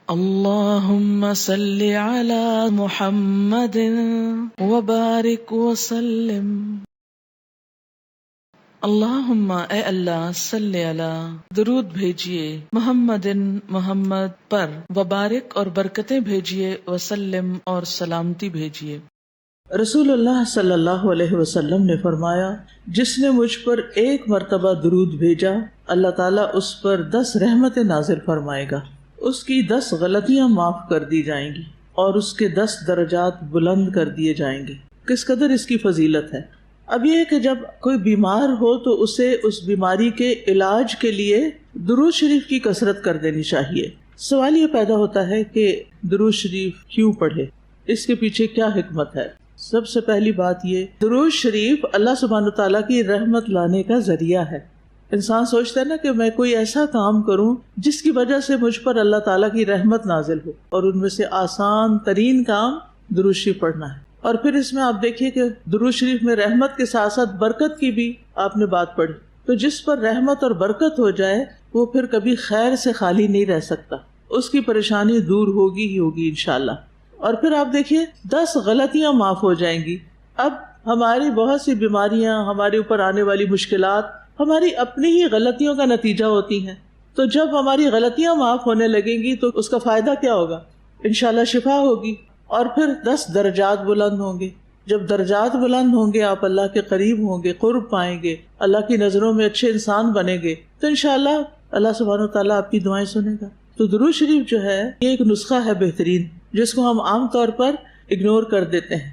اللہم صلی علی محمد وبارک وسلم۔ اللہم اے اللہ صلی علی درود بھیجیے محمد محمد پر، وبارک اور برکتیں بھیجیے، وسلم اور سلامتی بھیجیے۔ رسول اللہ صلی اللہ علیہ وسلم نے فرمایا، جس نے مجھ پر ایک مرتبہ درود بھیجا اللہ تعالیٰ اس پر 10 رحمتیں نازل فرمائے گا، اس کی 10 غلطیاں معاف کر دی جائیں گی اور اس کے 10 درجات بلند کر دیے جائیں گے۔ کس قدر اس کی فضیلت ہے۔ اب یہ ہے کہ جب کوئی بیمار ہو تو اسے اس بیماری کے علاج کے لیے درود شریف کی کثرت کر دینی چاہیے۔ سوال یہ پیدا ہوتا ہے کہ درود شریف کیوں پڑھے، اس کے پیچھے کیا حکمت ہے؟ سب سے پہلی بات یہ، درود شریف اللہ سبحانہ تعالیٰ کی رحمت لانے کا ذریعہ ہے۔ انسان سوچتا ہے نا کہ میں کوئی ایسا کام کروں جس کی وجہ سے مجھ پر اللہ تعالیٰ کی رحمت نازل ہو، اور ان میں سے آسان ترین کام درود شریف پڑھنا ہے۔ اور پھر اس میں آپ دیکھیے کہ درود شریف میں رحمت کے ساتھ ساتھ برکت کی بھی آپ نے بات پڑھی، تو جس پر رحمت اور برکت ہو جائے وہ پھر کبھی خیر سے خالی نہیں رہ سکتا، اس کی پریشانی دور ہوگی ہی ہوگی انشاءاللہ۔ اور پھر آپ دیکھیے 10 غلطیاں معاف ہو جائیں گی۔ اب ہماری بہت سی بیماریاں، ہمارے اوپر آنے والی مشکلات ہماری اپنی ہی غلطیوں کا نتیجہ ہوتی ہیں، تو جب ہماری غلطیاں معاف ہونے لگیں گی تو اس کا فائدہ کیا ہوگا؟ انشاءاللہ شفا ہوگی، اور پھر 10 درجات بلند ہوں گے۔ جب درجات بلند ہوں گے آپ اللہ کے قریب ہوں گے، قرب پائیں گے، اللہ کی نظروں میں اچھے انسان بنیں گے، تو انشاءاللہ اللہ سبحانہ وتعالیٰ آپ کی دعائیں سنے گا۔ تو درود شریف جو ہے یہ ایک نسخہ ہے بہترین، جس کو ہم عام طور پر اگنور کر دیتے ہیں۔